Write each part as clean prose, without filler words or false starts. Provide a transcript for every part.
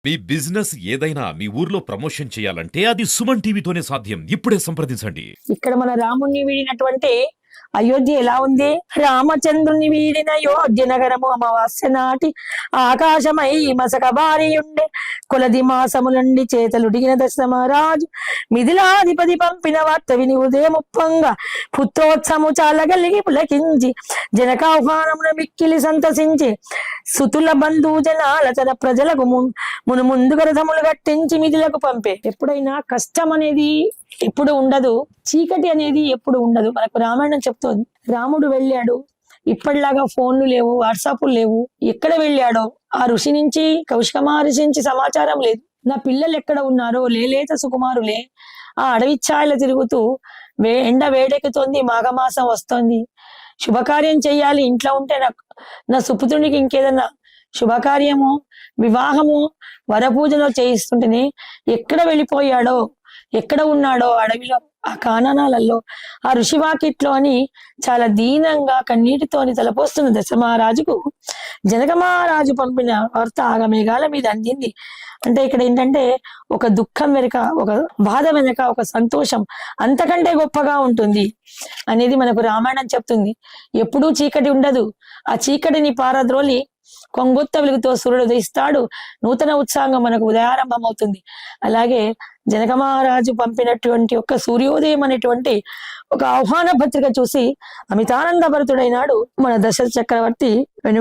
మీ business ఏదైనా మీ ఊర్లో promotion చేయాలంటే అది సుమన్ టీవీతోనే సాధ్యం. ఇప్పుడే సంప్రదించండి. ఇక్కడ మన రాముణ్ణి వీడినటువంటి అయోధ్య ఎలా ఉంది? రామచంద్రుని వీడిన అయోధ్య నగరము అమావాస్య నాటి ఆకాశమై మసక భారీ ఉండే కొలది మాసములండి చేతలుడిగిన దశరథమహారాజు మిథిలాధిపతి పంపిన వార్త విని ఉదయముప్పంగా పుత్రోత్సము చాలగలిగి పులకించి జనకాహ్వానమున మిక్కిలి సంతసించి సుతుల బంధు జనాల తన ప్రజలకు మును ముందుగా రథములు కట్టించి మిథిలకు పంపే. ఎప్పుడైనా కష్టం అనేది ఎప్పుడు ఉండదు, చీకటి అనేది ఎప్పుడు ఉండదు. మనకు రామాయణం చెప్తోంది. రాముడు వెళ్ళాడు, ఇప్పటిలాగా ఫోన్లు లేవు, వాట్సాప్లు లేవు. ఎక్కడ వెళ్ళాడో ఆ ఋషి నుంచి, కౌశిక మహర్షి నుంచి సమాచారం లేదు. నా పిల్లలు ఎక్కడ ఉన్నారో లేలేత సుకుమారులే ఆ అడవి ఛాయలు తిరుగుతూ ఎండ వేడెక్కుతోంది, మాఘమాసం వస్తోంది, శుభకార్యం చెయ్యాలి, ఇంట్లో ఉంటే నా సుపుత్రునికి ఇంకేదన్నా శుభకార్యము, వివాహము, వరపూజలో చేయిస్తుంటేనే ఎక్కడ వెళ్ళిపోయాడో, ఎక్కడ ఉన్నాడో అడవిలో, ఆ కాననాలలో, ఆ ఋషివాకిట్లో అని చాలా దీనంగా కన్నీటితోని తలపోస్తున్న దశరథమహారాజుకు జనక మహారాజు పంపిన వార్త ఆగమేఘాల మీద అందింది. అంటే ఇక్కడ ఏంటంటే ఒక దుఃఖం వెనుక, ఒక బాధ వెనుక ఒక సంతోషం అంతకంటే గొప్పగా ఉంటుంది అనేది మనకు రామాయణం చెప్తుంది. ఎప్పుడూ చీకటి ఉండదు. ఆ చీకటిని పారద్రోలి కొంగొత్త వెలుగుతో సూర్యుడు ఉదయిస్తాడు. నూతన ఉత్సాహంగా మనకు ఉదయారంభం అవుతుంది. అలాగే జనక మహారాజు పంపినటువంటి ఒక సూర్యోదయం అనేటువంటి ఒక ఆహ్వాన పత్రిక చూసి అమితానంద భరితుడైనాడు మన దశరథ చక్రవర్తి.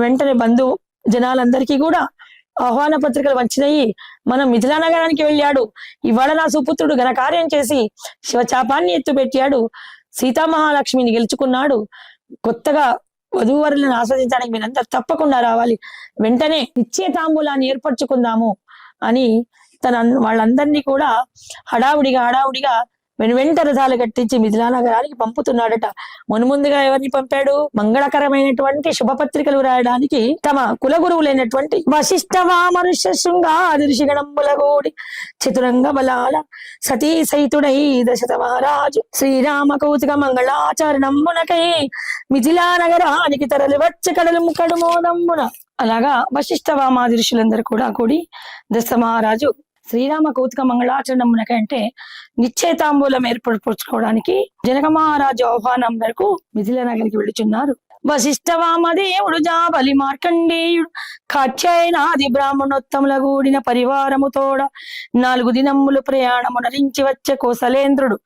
వెంటనే బంధు జనాలందరికీ కూడా ఆహ్వాన పత్రికలు వచ్చినాయి. మనం మిథిలా నగరానికి వెళ్ళాడు. ఇవాళ నా సుపుత్రుడు ఘనకార్యం చేసి శివచాపాన్ని ఎత్తుపెట్టాడు, సీతామహాలక్ష్మిని గెలుచుకున్నాడు. కొత్తగా వధూవరులను ఆస్వాదించడానికి మీరంతా తప్పకుండా రావాలి, వెంటనే నిశ్చయతాంబూలాన్ని ఏర్పరచుకుందాము అని వాళ్ళందరినీ కూడా హడావుడిగా వెంట రథాలు కట్టించి మిథిలా నగరానికి పంపుతున్నాడట. మున్ముందుగా ఎవరిని పంపాడు? మంగళకరమైనటువంటి శుభపత్రికలు రాయడానికి తమ కులగురువులైనటువంటి వశిష్ఠ వామనుష్య శృంగాది ఋషిగణంబులగూడి చతురంగ బలాల సతీ సహితుడై దశరథ మహారాజు శ్రీరామ కౌతుక మంగళాచరణంబునకై మిథిలా నగరానికి తరలి వచ్చి కడుమోదంబున. అలాగా వశిష్ఠ వామాది ఋషులందరూ కూడా కూడి దశరథ మహారాజు శ్రీరామ కౌతుక మంగళాచరణమునక అంటే నిశ్చయితాంబూలం ఏర్పరచుకోవడానికి జనక మహారాజు ఆహ్వానం మేరకు మిథిలా నగరికి వెళుచున్నారు. వశిష్ఠ వామదేవుడు జాబలి మార్కండేయుడు కాత్యాయనాది బ్రాహ్మణోత్తముల కూడిన పరివారము తోడ 4 దినములు ప్రయాణము నరించి వచ్చే కోసలేంద్రుడు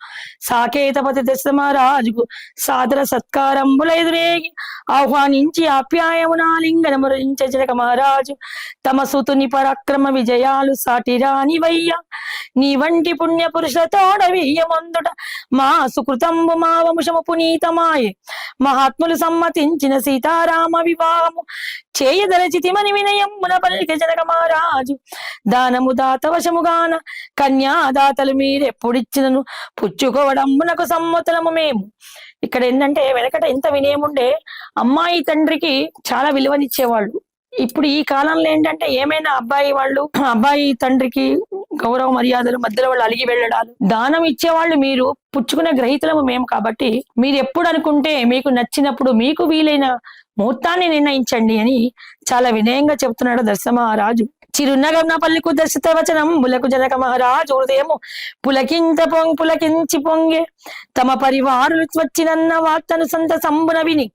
సాకేతపతి దశరథమహారాజుకు సాదర సత్కారంబుల ఎదురేగి ఆహ్వానించి ఆప్యాయమునాలింగనము రించే జనక మహారాజు తమ సుతుని పరాక్రమ విజయాలు సాటిరానివయ్య, నీ వంటి పుణ్య పురుషులతోడ వెయ్యమందుట మా సుకృతంబు మా వంశము పునీతమాయే, మహాత్ములు సమ్మతించిన సీతారామ వివాహము చేయదలచితిమని వినయమున పలికె జనక మహారాజు. దానము దాత వశముగాన కన్యాదాతలు మీరెప్పుడిచ్చినను పుచ్చుకోవడమునకు సమ్మతులము మేము. ఇక్కడ ఏంటంటే వెనకట ఎంత వినయముండే, అమ్మాయి తండ్రికి చాలా విలువనిచ్చేవాళ్ళు. ఇప్పుడు ఈ కాలంలో ఏంటంటే ఏమైనా అబ్బాయి తండ్రికి గౌరవ మర్యాదలు మధ్యలో వాళ్ళు అలిగి వెళ్ళడాలు, దానం ఇచ్చేవాళ్ళు మీరు, పుచ్చుకునే గ్రహీతలము మేము. కాబట్టి మీరు ఎప్పుడు అనుకుంటే మీకు నచ్చినప్పుడు మీకు వీలైన ముహూర్తాన్ని నిర్ణయించండి అని చాలా వినయంగా చెప్తున్నాడు దశరథ మహారాజు. చిరునగమ్న పల్లికు దశరథ వచనం ములకు జనక మహారాజు హృదయము పులకించి పొంగే, తమ పరివారులు వచ్చినన్న వార్తను సంత సంబున విని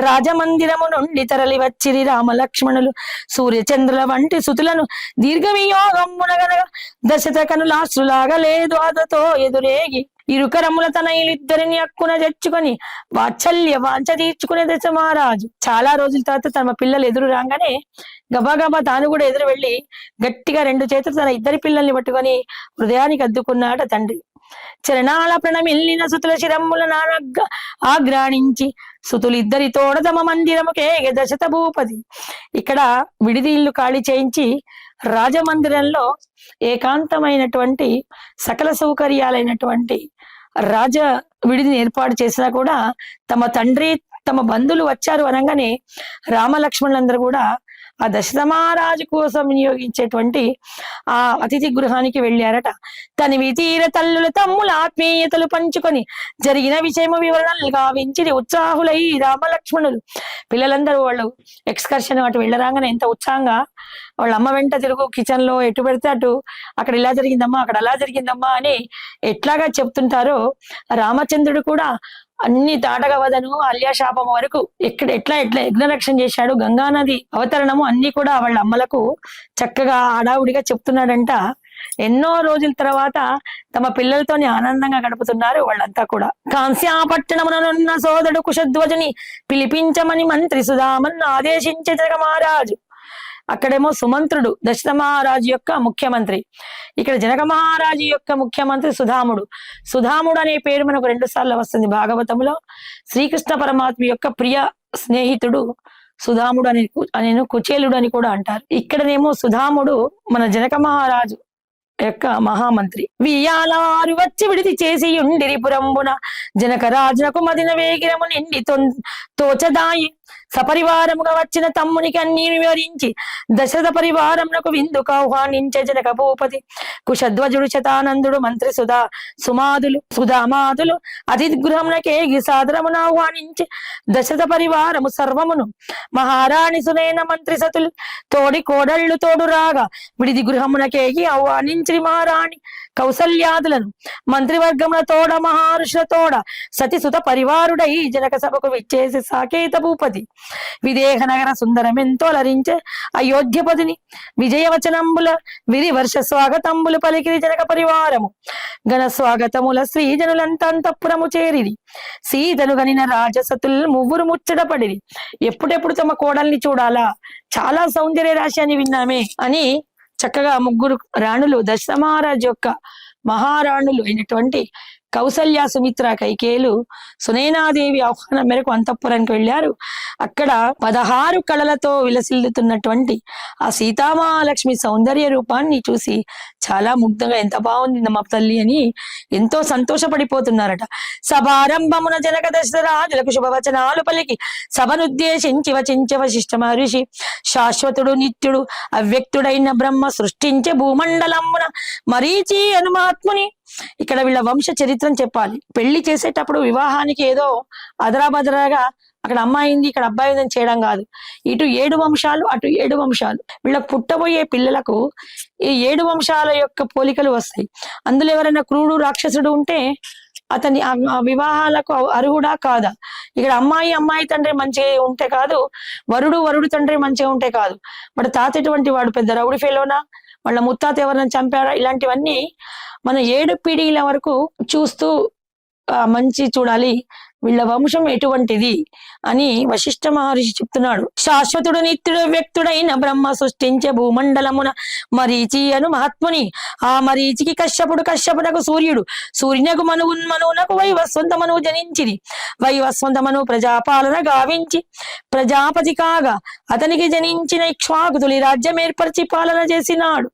రాజమందిరము నుండి తరలి వచ్చిరి రామలక్ష్మణులు సూర్యచంద్రుల వంటి సుతులను దీర్ఘ వియోగమునగనగా దశరథ కనులాశ్రులాగా లేదు అదతో ఎదురేగి ఇరుకరముల తనయులిద్దరిని అక్కున తెచ్చుకొని వాత్సల్య వాంఛ తీర్చుకునే దశరథ మహారాజు చాలా రోజుల తర్వాత తమ పిల్లలు ఎదురు రాగానే గబాగబా తాను కూడా ఎదురు వెళ్ళి గట్టిగా 2 చేతులు తన ఇద్దరి పిల్లల్ని పట్టుకొని హృదయానికి అద్దుకున్నాడు తండ్రి. చరణాల ప్రణమిల్లిన సుతుల శిరమ్ముల నానగ్గ ఆగ్రాణించి సుతులిద్దరి తోడ తమ మందిరముకే దశరథ భూపతి. ఇక్కడ విడిది ఇల్లు ఖాళీ చేయించి రాజమందిరంలో ఏకాంతమైనటువంటి సకల సౌకర్యాలైనటువంటి రాజ విడిదిని ఏర్పాటు చేసినా కూడా తమ తండ్రి తమ బంధువులు వచ్చారు అనగానే రామలక్ష్మణులందరూ కూడా ఆ దశరథ మహారాజు కోసం వినియోగించేటువంటి ఆ అతిథి గృహానికి వెళ్ళారట. తనివి తీర తల్లుల తమ్ముల ఆత్మీయతలు పంచుకొని జరిగిన విషయము వివరణలు గావించి ఉత్సాహులై రామలక్ష్మణులు. పిల్లలందరూ వాళ్ళు ఎక్స్కర్షన్ అటు వెళ్ళరాగానే ఎంత ఉత్సాహంగా వాళ్ళ అమ్మ వెంట తిరుగు, కిచెన్ లో ఎటు పెడితే అటు అక్కడ ఇలా జరిగిందమ్మా, అక్కడ అలా జరిగిందమ్మా అని ఎట్లాగా చెప్తుంటారో రామచంద్రుడు కూడా అన్ని దాటగవదను అల్యాశాపం వరకు ఎట్లా ఎట్లా యజ్ఞరక్షణ చేశాడు, గంగానది అవతరణము అన్ని కూడా వాళ్ళ అమ్మలకు చక్కగా హడావుడిగా చెప్తున్నాడంట. ఎన్నో రోజుల తర్వాత తమ పిల్లలతోని ఆనందంగా గడుపుతున్నారు వాళ్ళంతా కూడా. కాంస్యాపట్టణమునున్న సోదరుడు కుశధ్వజుని పిలిపించమని మంత్రి సుధామన్ ఆదేశించే జనక మహారాజు. అక్కడేమో సుమంత్రుడు దశరథ మహారాజు యొక్క ముఖ్యమంత్రి, ఇక్కడ జనక మహారాజు యొక్క ముఖ్యమంత్రి సుధాముడు. సుధాముడు అనే పేరు మనకు 2 సార్లు వస్తుంది భాగవతంలో. శ్రీకృష్ణ పరమాత్మ యొక్క ప్రియ స్నేహితుడు సుధాముడు అని కుచేలుడు అని కూడా అంటారు. ఇక్కడనేమో సుధాముడు మన జనక మహారాజు యొక్క మహామంత్రి. వియాలారు వచ్చి విడిది చేసి ఉండిరిపురంబున జనక రాజునకు మదిన వేగిరము నిండి తోచదాయి సపరివారముగా వచ్చిన తమ్మునికి అన్ని వివరించి దశరథ పరివారమునకు విందుకు ఆహ్వానించే జనక భూపతి. కుశధ్వజుడు శతానందుడు మంత్రి సుధామాదులు అతిథి గృహమునకేగి సాదరమును ఆహ్వానించి దశరథ పరివారము సర్వమును మహారాణి సునైన మంత్రి సతులు తోడి కోడళ్ళు తోడు రాగా విడిది గృహమునకేగి ఆహ్వానించి మహారాణి కౌసల్యాదులను మంత్రివర్గముల తోడ మహారుషుల తోడ సతి సుత పరివారుడై జనక సభకు విచ్చేసి సాకేత భూపతి విదేహ నగర సుందరమెంతో లరించే అయోధ్యపతిని విజయవచనంబుల విధి వర్ష స్వాగతంబులు పలికిరి జనక పరివారము. ఘన స్వాగతముల శ్రీజనులంతంతపురము చేరిరి. సీతను గనిన రాజసతుల్ మువ్వురు ముచ్చటపడిరి. ఎప్పుడెప్పుడు తమ కోడల్ని చూడాలా, చాలా సౌందర్య రాశి అని విన్నామే అని చక్కగా 3 రాణులు దశరథ మహారాజు యొక్క మహారాణులు అయినటువంటి కౌసల్య, సుమిత్ర, కైకేయులు సునైనాదేవి ఆహ్వానం మేరకు అంతఃపురానికి వెళ్ళారు. అక్కడ 16 కళలతో విలసిల్లుతున్నటువంటి ఆ సీతామహాలక్ష్మి సౌందర్య రూపాన్ని చూసి చాలా ముగ్ధంగా ఎంత బాగుంది మా తల్లి అని ఎంతో సంతోషపడిపోతున్నారట. సభారంభమున జనక దశరథరాజులకు శుభవచనాలు పలికి సభనుద్దేశించి వచించ వశిష్ఠ మహర్షి శాశ్వతుడు నిత్యుడు అవ్యక్తుడైన బ్రహ్మ సృష్టించే భూమండలమున మరీచి అనుమాత్ముని. ఇక్కడ వీళ్ళ వంశ చరిత్రను చెప్పాలి. పెళ్లి చేసేటప్పుడు వివాహానికి ఏదో అదరాబదరాగా అక్కడ అమ్మాయింది ఇక్కడ అబ్బాయి ఉందని చేయడం కాదు. ఇటు 7 వంశాలు అటు 7 వంశాలు. వీళ్ళకు పుట్టబోయే పిల్లలకు ఈ 7 వంశాల యొక్క పోలికలు వస్తాయి. అందులో ఎవరైనా క్రూరుడు రాక్షసుడు ఉంటే అతని ఆ వివాహాలకు అర్హుడా కాదా? ఇక్కడ అమ్మాయి తండ్రి మంచిగా ఉంటే కాదు, వరుడు తండ్రి మంచిగా ఉంటే కాదు. మరి తాత ఎటువంటి వాడు, పెద్ద రౌడీ ఫెలోనా, వాళ్ళ ముత్తాత ఎవరైనా చంపారా, ఇలాంటివన్నీ మన 7 పీఢీల వరకు చూస్తూ మంచి చూడాలి. వీళ్ళ వంశం ఎటువంటిది అని వశిష్ఠ మహర్షి చెప్తున్నాడు. శాశ్వతుడు నిత్యుడు వ్యక్తుడైన బ్రహ్మ సృష్టించే భూమండలమున మరీచి అను మహాత్ముని. ఆ మరీచికి కశ్యపునకు సూర్యునకు మనువునకు వైవస్వంతమను జనించిది. వైవస్వంతమను ప్రజాపాలన గావించి ప్రజాపతి కాగా అతనికి జనించిన ఇక్ష్వాకుతులి రాజ్యం ఏర్పరిచి పాలన చేసినాడు.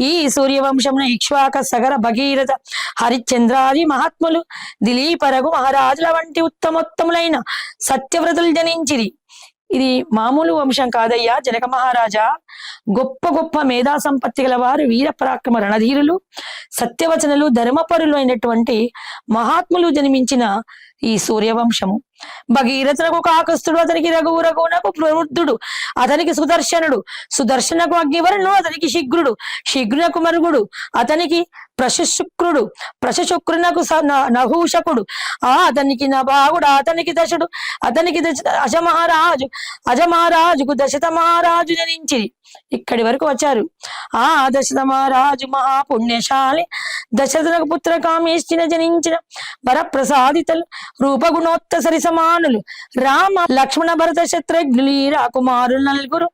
ఈ సూర్యవంశమున ఇక్ష్వాక సగర భగీరథ హరిశ్చంద్రాది మహాత్ములు దిలీప రఘు మహారాజుల వంటి ఉత్తమోత్తములైన సత్యవ్రతులు జనించిరి. ఇది మామూలు వంశం కాదయ్యా జనక మహారాజా. గొప్ప గొప్ప మేధా సంపత్తి గల వారు, వీర పరాక్రమ రణధీరులు, సత్యవచనలు, ధర్మపరులు అయినటువంటి మహాత్ములు జన్మించిన ఈ సూర్యవంశము. భగీరథునకు కాకస్తుడు, అతనికి రఘువునకు ప్రవృద్ధుడు, అతనికి సుదర్శనకు అగ్నివరుణుడు, అతనికి శీఘ్రునకు మరుగుడు, అతనికి ప్రశుక్రునకు నహూషకుడు, అతనికి నభాగుడు, అతనికి దశుడు, అతనికి అజమహారాజుకు దశరథ మహారాజు జనించి ఇక్కడి వరకు వచ్చారు. ఆ దశరథ మహారాజు మహాపుణ్యశాలి. దశరథునకు పుత్ర కామేష్టిన జనించిన వరప్రసాదితలు రూపగుణోత్త సరి సమానులు రామ లక్ష్మణ భరత శత్రుఘ్నులు రాకుమారులు 4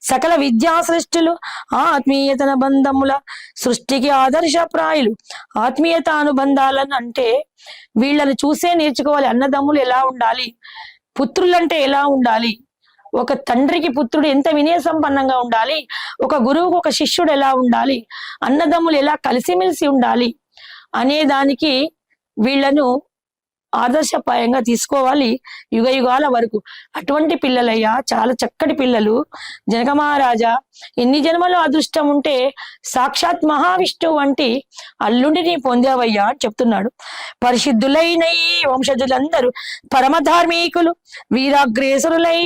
సకల విద్యా సృష్టిలు ఆత్మీయతన బంధముల సృష్టికి ఆదర్శప్రాయులు. ఆత్మీయత అనుబంధాలను అంటే వీళ్ళని చూసే నేర్చుకోవాలి. అన్నదమ్ములు ఎలా ఉండాలి, పుత్రులంటే ఎలా ఉండాలి, ఒక తండ్రికి పుత్రుడు ఎంత వినయ సంపన్నంగా ఉండాలి, ఒక గురువుకు ఒక శిష్యుడు ఎలా ఉండాలి, అన్నదమ్ములు ఎలా కలిసిమెలిసి ఉండాలి అనే దానికి వీళ్ళను ఆదర్శపాయంగా తీసుకోవాలి యుగ యుగాల వరకు. అటువంటి పిల్లలయ్యా, చాలా చక్కటి పిల్లలు. జనక మహారాజా, ఎన్ని జన్మలో అదృష్టం ఉంటే సాక్షాత్ మహావిష్ణువు వంటి అల్లుడిని పొందావయ్యా అని చెప్తున్నాడు. పరిశుద్ధులైన ఈ వంశజులందరూ పరమధార్మికులు, వీరాగ్రేసరులై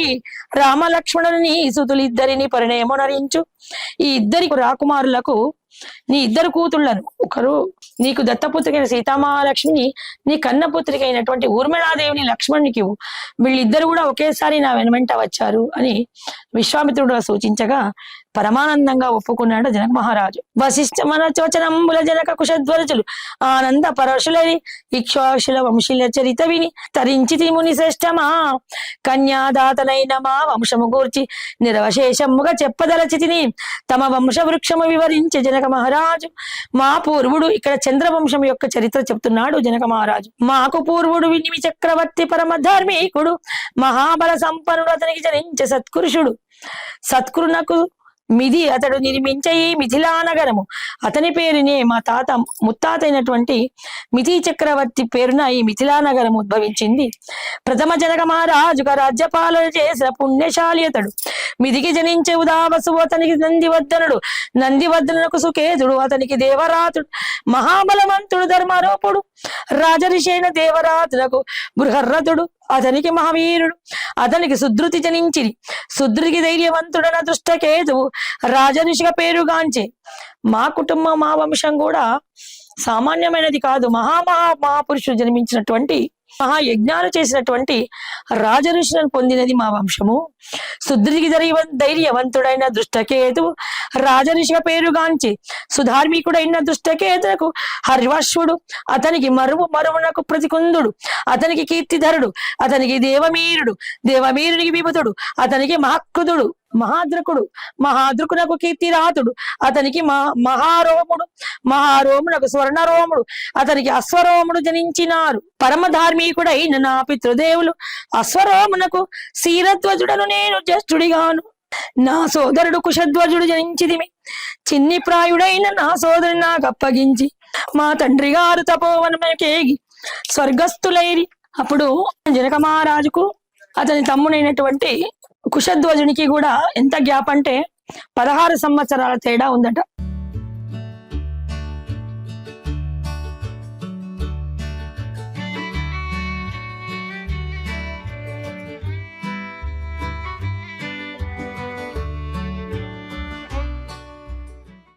రామలక్ష్మణుని సుతులిద్దరిని పరిణయమునరించు. ఈ ఇద్దరి రాకుమారులకు నీ ఇద్దరు కూతుళ్లను, ఒకరు నీకు దత్తపుత్రికైన సీతామహాలక్ష్మిని, నీ కన్నపుత్రిక అయినటువంటి ఊర్మిళాదేవిని లక్ష్మణునికి ఇవ్వు. వీళ్ళిద్దరు కూడా ఒకేసారి నా వెనువెంట వచ్చారు అని విశ్వామిత్రుడు సూచించగా పరమానందంగా ఒప్పుకున్నాడు జనక మహారాజు. వశిష్ఠ మనచోచనంబుల జనక కుశధ్వరచులు ఆనంద పరశులని ఇక్ష్వాకుల వంశీల చరిత విని తరించి ముని శ్రేష్టమా కన్యాదాతనైన మా వంశము గూర్చి నిరవశేషముగా చెప్పదలచితిని. తమ వంశ వృక్షము వివరించే జనక మహారాజు, మా పూర్వుడు, ఇక్కడ చంద్రవంశం యొక్క చరిత్ర చెప్తున్నాడు జనక మహారాజు. మాకు పూర్వుడు వినిమి చక్రవర్తి పరమ ధార్మికుడు, మహాబల సంపన్నుడు, అతనికి జనించే సత్పురుషుడు. సత్కురునకు మిది అతడు నిర్మించే ఈ మిథిలా నగరము. అతని పేరునే మా తాత ముత్తాత అయినటువంటి మిథి చక్రవర్తి పేరున ఈ మిథిలా నగరం ఉద్భవించింది. ప్రథమ జనక మహారాజుగా రాజ్యపాలన చేసిన పుణ్యశాలి అతడు. మిదికి జనించే ఉదావసు, అతనికి నందివర్ధనుడు. నందివర్ధనులకు సుకేతుడు, అతనికి దేవరాతుడు. మహాబలవంతుడు ధర్మారోపుడు. రాజరిషైన దేవరాతులకు బృహర్రథుడు, అతనికి మహావీరుడు. అతనికి సుధృతి జనించిరి. సుధృతికి ధైర్యవంతుడన దుష్టకేతువు రాజఋషిగా పేరుగాంచే. మా కుటుంబం, మా వంశం కూడా సామాన్యమైనది కాదు. మహాపురుషుడు జన్మించినటువంటి, మహాయజ్ఞాలు చేసినటువంటి రాజఋషులను పొందినది మా వంశము. సుధృతికి ధైర్యవంతుడైన దుష్టకేతువు రాజఋషిగా పేరుగాంచి సుధార్మికుడైన దుష్టకేతులకు హర్వశ్వుడు, అతనికి మరువునకు ప్రతికుందుడు. అతనికి కీర్తిధరుడు, అతనికి దేవమీరునికి విభుతుడు. అతనికి మహాకృతుడు, మహాద్రుకునకు కీర్తిరాతుడు. అతనికి మహారోమునకు స్వర్ణరోముడు. అతనికి అశ్వరోముడు జనించినారు. పరమ ధార్మికుడైన నా పితృదేవులు అశ్వరోమునకు శీరధ్వజుడను, నేను జ్యేష్ఠుడిగాను. నా సోదరుడు కుశధ్వజుడు జనించిదిమి. చిన్ని ప్రాయుడైన నా సోదరుని నాకు అప్పగించి మా తండ్రి గారు తపోవనమకేగి స్వర్గస్థులైరి. అప్పుడు జనక మహారాజుకు అతని తమ్ముడైనటువంటి కుశధ్వజునికి కూడా ఎంత గ్యాప్ అంటే 16 సంవత్సరాల తేడా ఉందట.